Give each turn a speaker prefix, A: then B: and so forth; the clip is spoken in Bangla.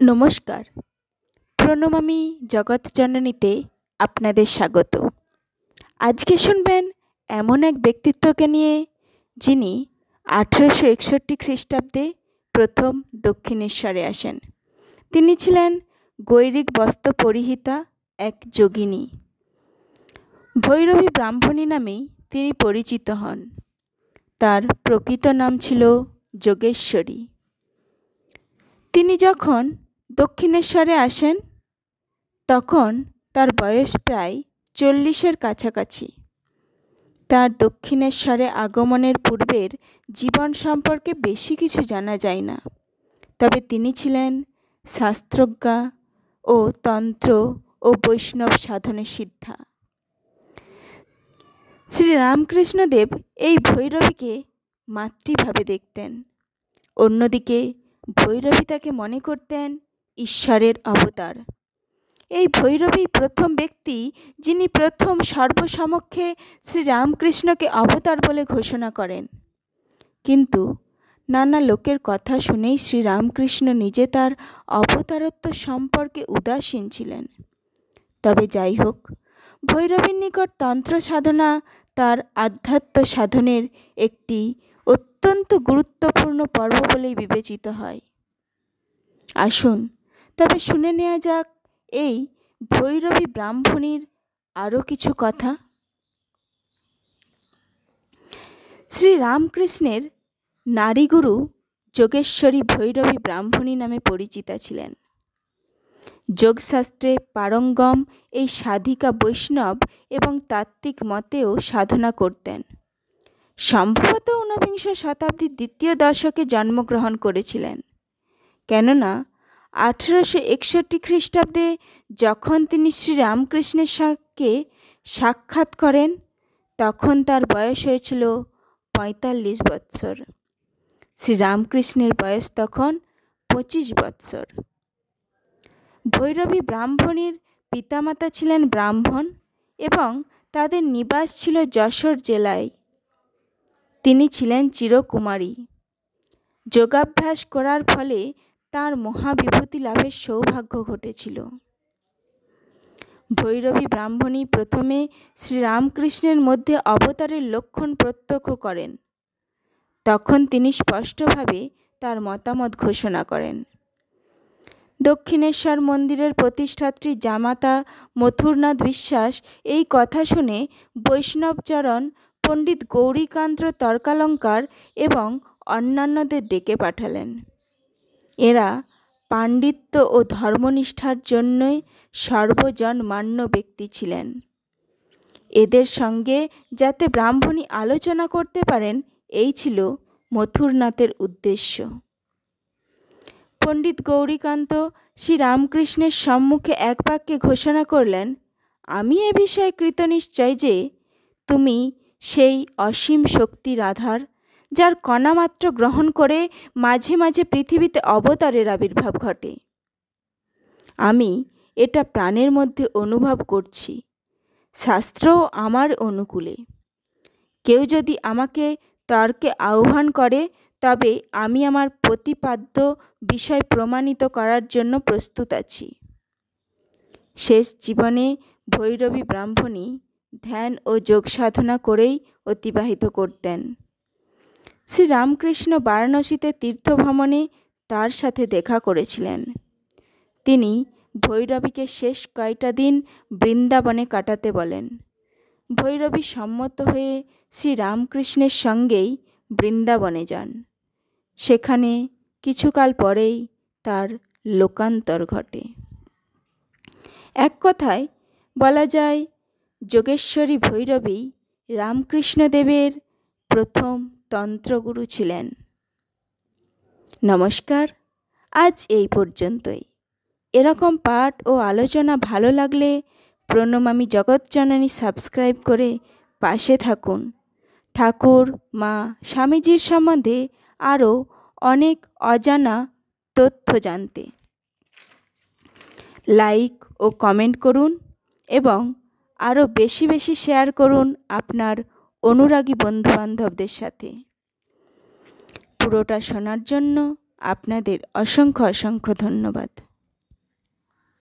A: নমস্কার। প্রণমামী জগৎ জননীতে আপনাদের স্বাগত। আজকে শুনবেন এমন এক ব্যক্তিত্বকে নিয়ে, যিনি 1861 খ্রিস্টাব্দে প্রথম দক্ষিণেশ্বরে আসেন। তিনি ছিলেন গৈরিক বস্ত্র পরিহিতা এক যোগিনী। ভৈরবী ব্রাহ্মণী নামেই তিনি পরিচিত হন। তার প্রকৃত নাম ছিল যোগেশ্বরী। তিনি যখন দক্ষিণেশ্বরে আসেন তখন তার বয়স প্রায় 40-এর কাছাকাছি। তার দক্ষিণেশ্বরে আগমনের পূর্বের জীবন সম্পর্কে বেশি কিছু জানা যায় না, তবে তিনি ছিলেন শাস্ত্রজ্ঞা ও তন্ত্র ও বৈষ্ণব সাধনে সিদ্ধা। শ্রীরামকৃষ্ণদেব এই ভৈরবীকে মাতৃভাবে দেখতেন। অন্যদিকে ভৈরবী তাকে মনে করতেন ঈশ্বরের অবতার। এই ভৈরবী প্রথম ব্যক্তি যিনি প্রথম সর্বসমক্ষে শ্রীরামকৃষ্ণকে অবতার বলে ঘোষণা করেন। কিন্তু নানা লোকের কথা শুনেই শ্রীরামকৃষ্ণ নিজে তার অবতারত্ব সম্পর্কে উদাসীন ছিলেন। তবে যাই হোক, ভৈরবীর নিকট তন্ত্র সাধনা তার আধ্যাত্ম সাধনের একটি অত্যন্ত গুরুত্বপূর্ণ পর্ব বলেই বিবেচিত হয়। আসুন তবে শুনে নেওয়া যাক এই ভৈরবী ব্রাহ্মণীর আরও কিছু কথা। শ্রীরামকৃষ্ণের নারীগুরু যোগেশ্বরী ভৈরবী ব্রাহ্মণী নামে পরিচিতা ছিলেন। যোগশাস্ত্রে পারঙ্গম এই সাধিকা বৈষ্ণব এবং তাত্ত্বিক মতেও সাধনা করতেন। সম্ভবত ঊনবিংশ শতাব্দীর দ্বিতীয় দশকে জন্মগ্রহণ করেছিলেন, কেননা 1861 খ্রিস্টাব্দে যখন তিনি শ্রীরামকৃষ্ণের সঙ্গে সাক্ষাৎ করেন তখন তার বয়স হয়েছিল 45 বৎসর। শ্রীরামকৃষ্ণের বয়স তখন 25 বৎসর। ভৈরবী ব্রাহ্মণীর পিতামাতা ছিলেন ব্রাহ্মণ এবং তাদের নিবাস ছিল যশোর জেলায়। তিনি ছিলেন চিরকুমারী। যোগাভ্যাস করার ফলে তার মহাবিভূতি লাভের সৌভাগ্য ঘটেছিল। ভৈরবী ব্রাহ্মণী প্রথমে শ্রীরামকৃষ্ণের মধ্যে অবতারের লক্ষণ প্রত্যক্ষ করেন। তখন তিনি স্পষ্টভাবে তার মতামত ঘোষণা করেন। দক্ষিণেশ্বর মন্দিরের প্রতিষ্ঠাত্রী জামাতা মথুরনাথ বিশ্বাস এই কথা শুনে বৈষ্ণবচরণ পণ্ডিত গৌরীকান্ত তর্কালঙ্কার এবং অন্যান্যদের ডেকে পাঠালেন। এরা পাণ্ডিত্য ও ধর্মনিষ্ঠার জন্যই সর্বজনমান্য ব্যক্তি ছিলেন। এদের সঙ্গে যাতে ব্রাহ্মণী আলোচনা করতে পারেন, এই ছিল মথুরনাথের উদ্দেশ্য। পণ্ডিত গৌরীকান্ত শ্রীরামকৃষ্ণের সম্মুখে এক বাক্যে ঘোষণা করলেন, আমি এ বিষয়ে কৃতনিশ্চয় যে তুমি সেই অসীম শক্তির আধার, যার কণামাত্র গ্রহণ করে মাঝে মাঝে পৃথিবীতে অবতারের আবির্ভাব ঘটে। আমি এটা প্রাণের মধ্যে অনুভব করছি। শাস্ত্রও আমার অনুকূলে। কেউ যদি আমাকে তর্কে আহ্বান করে তবে আমি আমার প্রতিপাদ্য বিষয় প্রমাণিত করার জন্য প্রস্তুত আছি। শেষ জীবনে ভৈরবী ব্রাহ্মণী ধ্যান ও যোগ সাধনা করেই অতিবাহিত করতেন। শ্রীরামকৃষ্ণ বারাণসীতে তীর্থভ্রমণে তার সাথে দেখা করেছিলেন। তিনি ভৈরবীকে শেষ কয়টা দিন বৃন্দাবনে কাটাতে বলেন। ভৈরবী সম্মত হয়ে শ্রীরামকৃষ্ণের সঙ্গেই বৃন্দাবনে যান। সেখানে কিছুকাল পরেই তার লোকান্তর ঘটে। এক কথায় বলা যায়, যোগেশ্বরী ভৈরবী রামকৃষ্ণদেবের প্রথম তন্ত্রগুরু ছিলেন। নমস্কার, আজ এই পর্যন্তই। এরকম পাঠ ও আলোচনা ভালো লাগলে প্রণমামী জগৎজননী সাবস্ক্রাইব করে পাশে থাকুন। ঠাকুর, মা, স্বামীজির সম্বন্ধে আরও অনেক অজানা তথ্য জানতে লাইক ও কমেন্ট করুন এবং আরও বেশি বেশি শেয়ার করুন আপনার অনুরাগী বন্ধুবান্ধবদের সাথে। পুরোটা শোনার জন্য আপনাদের অসংখ্য অসংখ্য ধন্যবাদ।